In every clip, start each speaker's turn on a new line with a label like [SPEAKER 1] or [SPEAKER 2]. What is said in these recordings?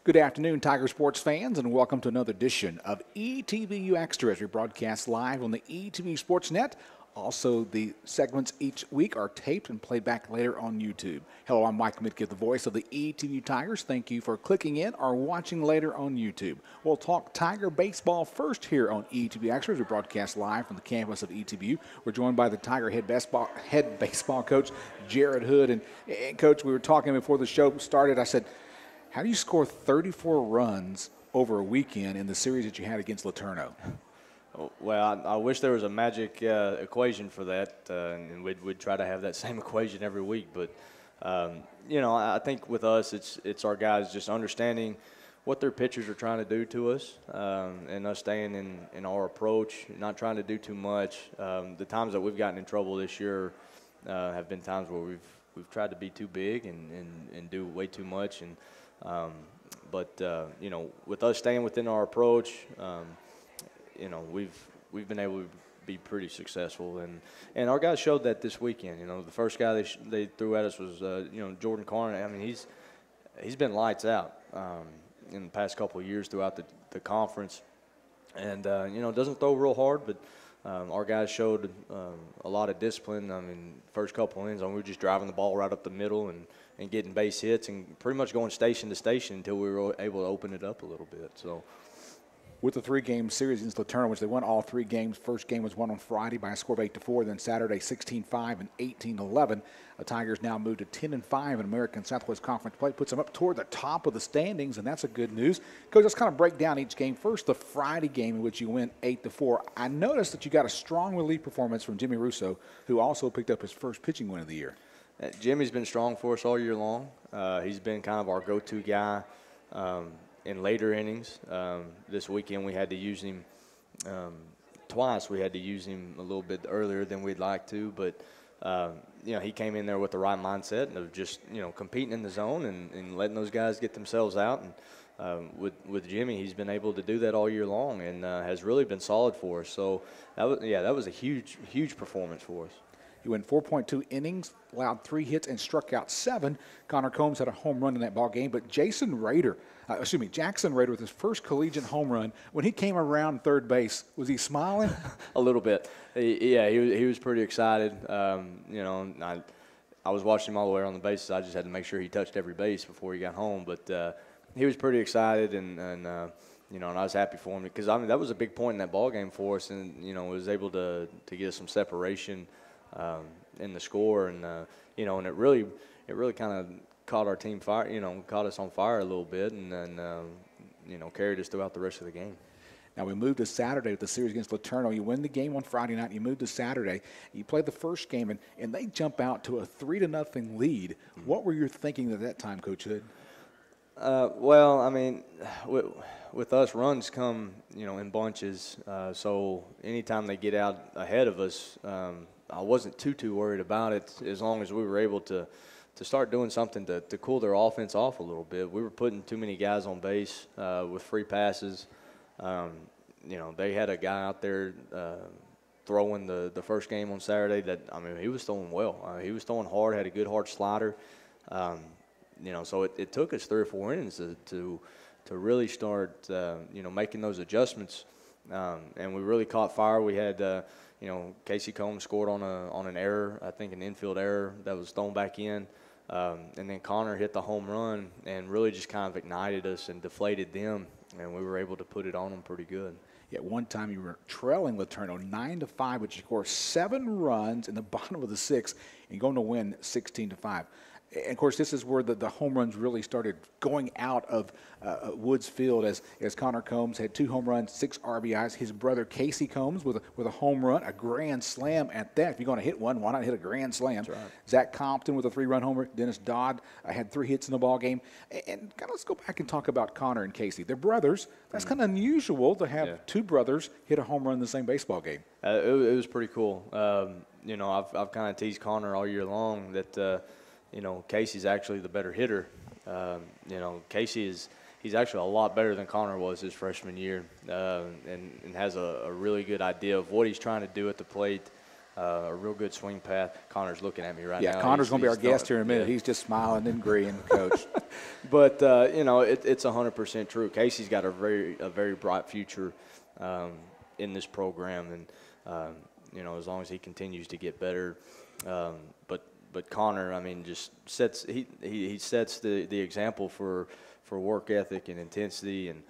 [SPEAKER 1] Good afternoon, Tiger sports fans, and welcome to another edition of ETBU Extra as we broadcast live on the ETBU Sports Net. Also, the segments each week are taped and played back later on YouTube. Hello, I'm Mike Mitke, the voice of the ETBU Tigers. Thank you for clicking in or watching later on YouTube. We'll talk Tiger baseball first here on ETBU Extra as we broadcast live from the campus of ETBU. We're joined by the Tiger head baseball coach, Jared Hood. And Coach, we were talking before the show started. I said, how do you score 34 runs over a weekend in the series that you had against Laterno?
[SPEAKER 2] Well, I wish there was a magic equation for that, and we'd try to have that same equation every week. But, I think with us, it's our guys just understanding what their pitchers are trying to do to us, and us staying in our approach, not trying to do too much. The times that we've gotten in trouble this year have been times where we've tried to be too big and do way too much. But with us staying within our approach, we've been able to be pretty successul, and our guys showed that this weekend. The first guy they threw at us was Jordan Carner. I mean, he's been lights out in the past couple of years throughout the conference, and doesn't throw real hard, but our guys showed a lot of discipline. I mean, first couple of innings, we were just driving the ball right up the middle and getting base hits and pretty much going station to station until we were able to open it up a little bit. So,
[SPEAKER 1] with the three-game series against Laterno, which they won all three games. First game was won on Friday by a score of 8-4. Then Saturday, 16-5 and 18-11. The Tigers now moved to 10-5 in American Southwest Conference play. Puts them up toward the top of the standings, and that's a good news. Coach, let's kind of break down each game. First, the Friday game in which you win 8-4. I noticed that you got a strong relief performance from Jimmy Russo, who also picked up his first pitching win of the year.
[SPEAKER 2] Jimmy's been strong for us all year long. He's been kind of our go-to guy in later innings. This weekend we had to use him twice. We had to use him a little bit earlier than we'd like to, but he came in there with the right mindset of just competing in the zone and letting those guys get themselves out. And with Jimmy, he's been able to do that all year long and has really been solid for us. So that was a huge performance for us.
[SPEAKER 1] He went 4.2 innings, allowed 3 hits, and struck out 7. Connor Combs had a home run in that ball game, but Jackson Rader with his first collegiate home run, when he came around third base, was he smiling?
[SPEAKER 2] A little bit. He was pretty excited. I was watching him all the way around the bases. I just had to make sure he touched every base before he got home, but he was pretty excited, and I was happy for him because that was a big point in that ball game for us, and was able to get us some separation in the score, and and it really kind of caught our team fire, caught us on fire a little bit, and then carried us throughout the rest of the game.
[SPEAKER 1] Now we moved to Saturday with the series against Laterno. You win the game on Friday night. You moved to Saturday. You played the first game, and they jump out to a 3-0 lead. Mm-hmm. What were you thinking at that time, Coach Hood?
[SPEAKER 2] Well, I mean, with us, runs come in bunches. So anytime they get out ahead of us, I wasn't too worried about it as long as we were able to start doing something to cool their offense off a little bit. We were putting too many guys on base with free passes. They had a guy out there throwing the first game on Saturday he was throwing well. He was throwing hard, had a good hard slider. So it took us 3 or 4 innings to really start making those adjustments. And we really caught fire. We had Casey Combs scored on an error, I think an infield error that was thrown back in. And then Connor hit the home run and really just kind of ignited us and deflated them, and we were able to put it on them pretty good.
[SPEAKER 1] At one time you were trailing Laterno 9-5, but you scored 7 runs in the bottom of the 6th and going to win 16-5. And, of course, this is where the home runs really started going out of Woods Field as Connor Combs had 2 home runs, 6 RBIs. His brother Casey Combs with a home run, a grand slam at that. If you're going to hit one, why not hit a grand slam?
[SPEAKER 2] That's right.
[SPEAKER 1] Zach Compton with a 3-run homer. Dennis Dodd had 3 hits in the ball game. And kind of let's go back and talk about Connor and Casey. They're brothers. That's kind of unusual to have 2 brothers hit a home run in the same baseball game. It
[SPEAKER 2] was pretty cool. I've kind of teased Connor all year long that Casey's actually the better hitter. He's actually a lot better than Connor was his freshman year, and has a really good idea of what he's trying to do at the plate. a real good swing path. Connor's looking at me right now.
[SPEAKER 1] Yeah, Connor's going to be our guest here in a minute. He's just smiling and agreeing, Coach.
[SPEAKER 2] But it's 100% true. Casey's got a very bright future in this program, and as long as he continues to get better. But Connor, I mean, just sets he sets the example for work ethic and intensity, and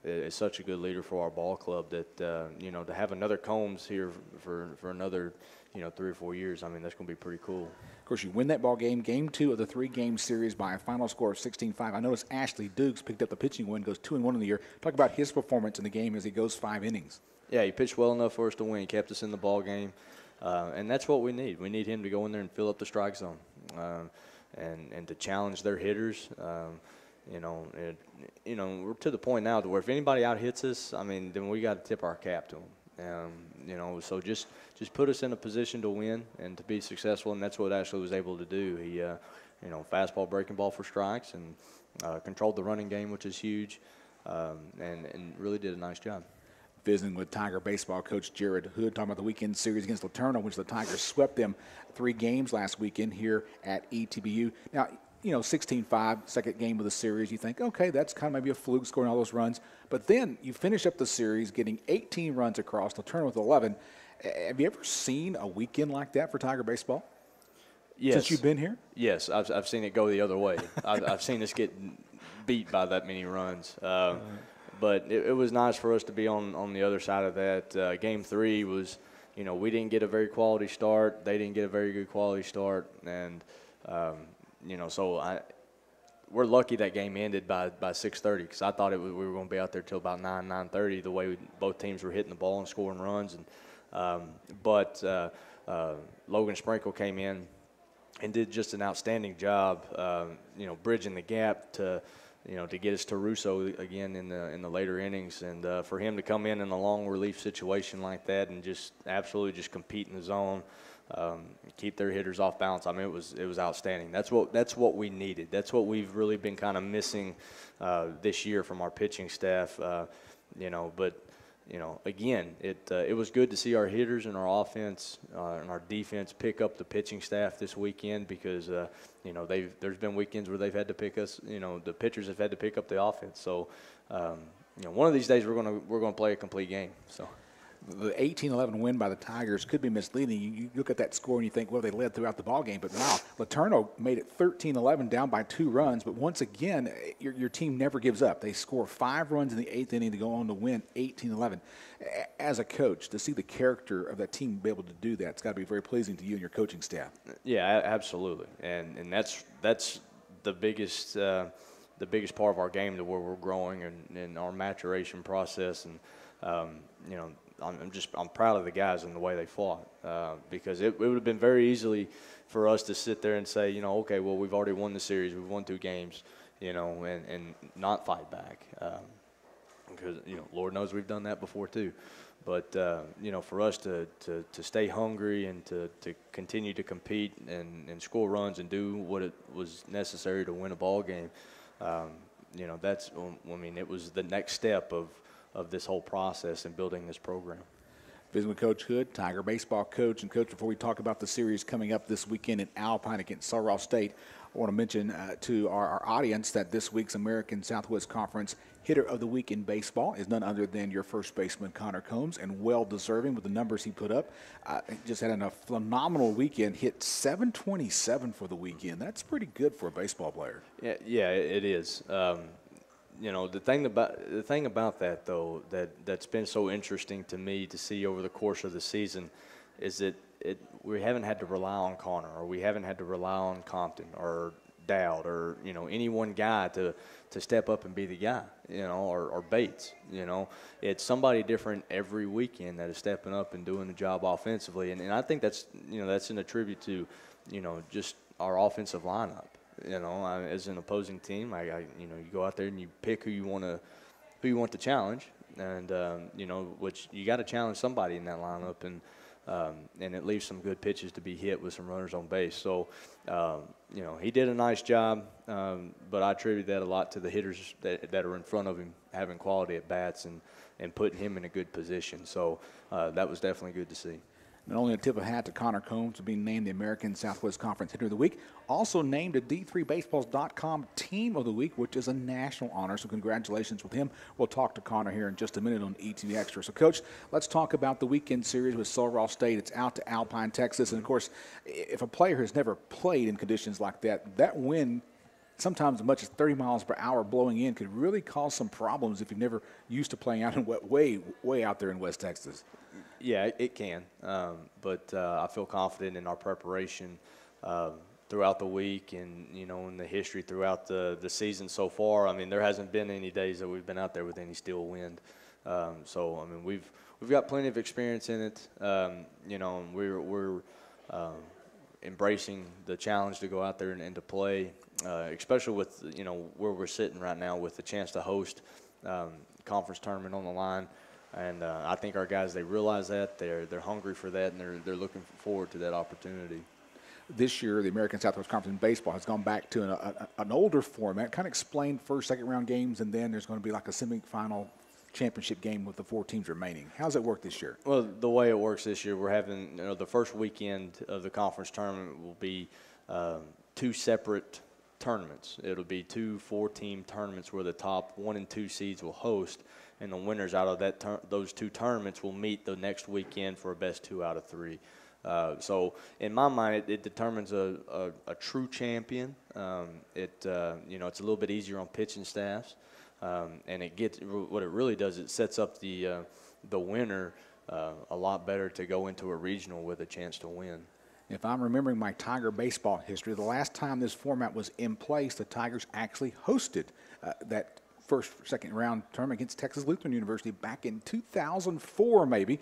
[SPEAKER 2] is such a good leader for our ball club that to have another Combs here for another 3 or 4 years. I mean, that's going to be pretty cool.
[SPEAKER 1] Of course, you win that ball game, game 2 of the 3-game series by a final score of 16-5. I noticed Ashley Dukes picked up the pitching win, goes 2-1 in the year. Talk about his performance in the game as he goes 5 innings.
[SPEAKER 2] Yeah, he pitched well enough for us to win. He kept us in the ball game, and that's what we need. We need him to go in there and fill up the strike zone, and to challenge their hitters. We're to the point now to where if anybody out hits us, I mean, then we got to tip our cap to them. So just put us in a position to win and to be successful, and that's what Ashley was able to do. He, fastball, breaking ball for strikes, and controlled the running game, which is huge, and really did a nice job.
[SPEAKER 1] Visiting with Tiger baseball coach Jared Hood, talking about the weekend series against Laterno, which the Tigers swept them 3 games last weekend here at ETBU. Now, 16-5, second game of the series, you think, okay, that's kind of maybe a fluke scoring all those runs. But then you finish up the series getting 18 runs across, Laterno with 11. Have you ever seen a weekend like that for Tiger baseball?
[SPEAKER 2] Yes.
[SPEAKER 1] Since you've been here?
[SPEAKER 2] Yes, I've seen it go the other way. I've seen us get beat by that many runs. But it was nice for us to be on the other side of that. Game 3 was, we didn't get a very quality start. They didn't get a very good quality start. And, so we're lucky that game ended by 6:30 because I thought we were going to be out there till about 9:30 the way both teams were hitting the ball and scoring runs. But Logan Sprinkle came in and did just an outstanding job, bridging the gap to get us to Russo again in the later innings, and for him to come in a long relief situation like that and just absolutely just compete in the zone, keep their hitters off balance. I mean, it was outstanding. That's what we needed. That's what we've really been kind of missing this year from our pitching staff. But again, it was good to see our hitters and our offense and our defense pick up the pitching staff this weekend because there's been weekends where they've had to pick us. The pitchers have had to pick up the offense. So one of these days we're gonna play a complete game. So.
[SPEAKER 1] The 18-11 win by the Tigers could be misleading. You look at that score and you think, well, they led throughout the ballgame. But now, Laterno made it 13-11 down by 2 runs. But once again, your team never gives up. They score 5 runs in the 8th inning to go on to win 18-11. As a coach, to see the character of that team be able to do that, it's got to be very pleasing to you and your coaching staff. Yeah,
[SPEAKER 2] absolutely. And that's the biggest part of our game to where we're growing and our maturation process. And, I'm proud of the guys and the way they fought because it would have been very easily for us to sit there and say, okay, well, we've already won the series, we've won 2 games, and not fight back because Lord knows we've done that before too. But for us to stay hungry and to continue to compete and score runs and do what it was necessary to win a ball game, it was the next step of this whole process and building this program.
[SPEAKER 1] Visiting with Coach Hood, Tiger baseball coach. And, Coach, before we talk about the series coming up this weekend in Alpine against Sul State, I want to mention to our audience that this week's American Southwest Conference Hitter of the Week in baseball is none other than your first baseman, Connor Combs, and well-deserving with the numbers he put up. Just had a phenomenal weekend, hit 727 for the weekend. That's pretty good for a baseball player.
[SPEAKER 2] Yeah, it is. The thing about that though that's been so interesting to me to see over the course of the season is that we haven't had to rely on Connor, or we haven't had to rely on Compton or Dowd or any one guy to step up and be the guy, or Bates. It's somebody different every weekend that is stepping up and doing the job offensively, and I think that's in a tribute to just our offensive lineup. As an opposing team, you go out there and you pick who you want to challenge, and which you got to challenge somebody in that lineup, and it leaves some good pitches to be hit with some runners on base. So, he did a nice job, but I attribute that a lot to the hitters that are in front of him having quality at bats and putting him in a good position. So that was definitely good to see.
[SPEAKER 1] Not only a tip of hat to Connor Combs for being named the American Southwest Conference Hitter of the Week, also named a D3Baseballs.com Team of the Week, which is a national honor. So congratulations with him. We'll talk to Connor here in just a minute on ETV Extra. So, Coach, let's talk about the weekend series with Sul Ross State. It's out to Alpine, Texas. And, of course, if a player has never played in conditions like that, that wind, sometimes as much as 30 miles per hour blowing in, could really cause some problems if you've never used to playing out in way out there in West Texas.
[SPEAKER 2] Yeah, it can, but I feel confident in our preparation throughout the week and, in the history throughout the season so far. I mean, there hasn't been any days that we've been out there with any steel wind. So, I mean, we've got plenty of experience in it, and we're embracing the challenge to go out there and to play, especially with, where we're sitting right now with the chance to host conference tournament on the line. And I think our guys, they realize that. They're hungry for that, and they're looking forward to that opportunity.
[SPEAKER 1] This year, the American Southwest Conference in baseball has gone back to an older format. Kind of explain first, second round games, and then there's going to be like a semifinal championship game with the 4 teams remaining. How's it work this year?
[SPEAKER 2] Well, the way it works this year, we're having the first weekend of the conference tournament will be 2 separate tournaments. It'll be 2 4-team tournaments where the top 1 and 2 seeds will host, and the winners out of those 2 tournaments will meet the next weekend for a best 2 out of 3. So in my mind, it determines a true champion. It's a little bit easier on pitching staffs, and what it really does, it sets up the winner a lot better to go into a regional with a chance to win.
[SPEAKER 1] If I'm remembering my Tiger baseball history, the last time this format was in place, the Tigers actually hosted that second round tournament against Texas Lutheran University back in 2004, maybe.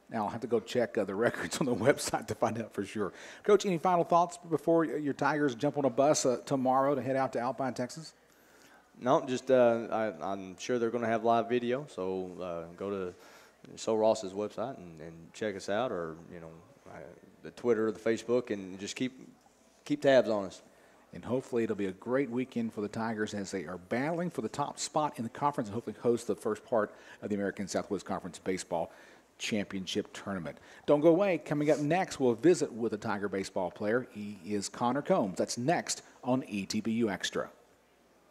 [SPEAKER 1] Now, I'll have to go check the records on the website to find out for sure. Coach, any final thoughts before your Tigers jump on a bus tomorrow to head out to Alpine, Texas?
[SPEAKER 2] No, just I'm sure they're going to have live video, so go to Sul Ross's website and check us out, or the Twitter or the Facebook, and just keep tabs on us.
[SPEAKER 1] And hopefully it'll be a great weekend for the Tigers as they are battling for the top spot in the conference and hopefully host the first part of the American Southwest Conference Baseball Championship Tournament. Don't go away. Coming up next, we'll visit with a Tiger baseball player. He is Connor Combs. That's next on ETBU Extra.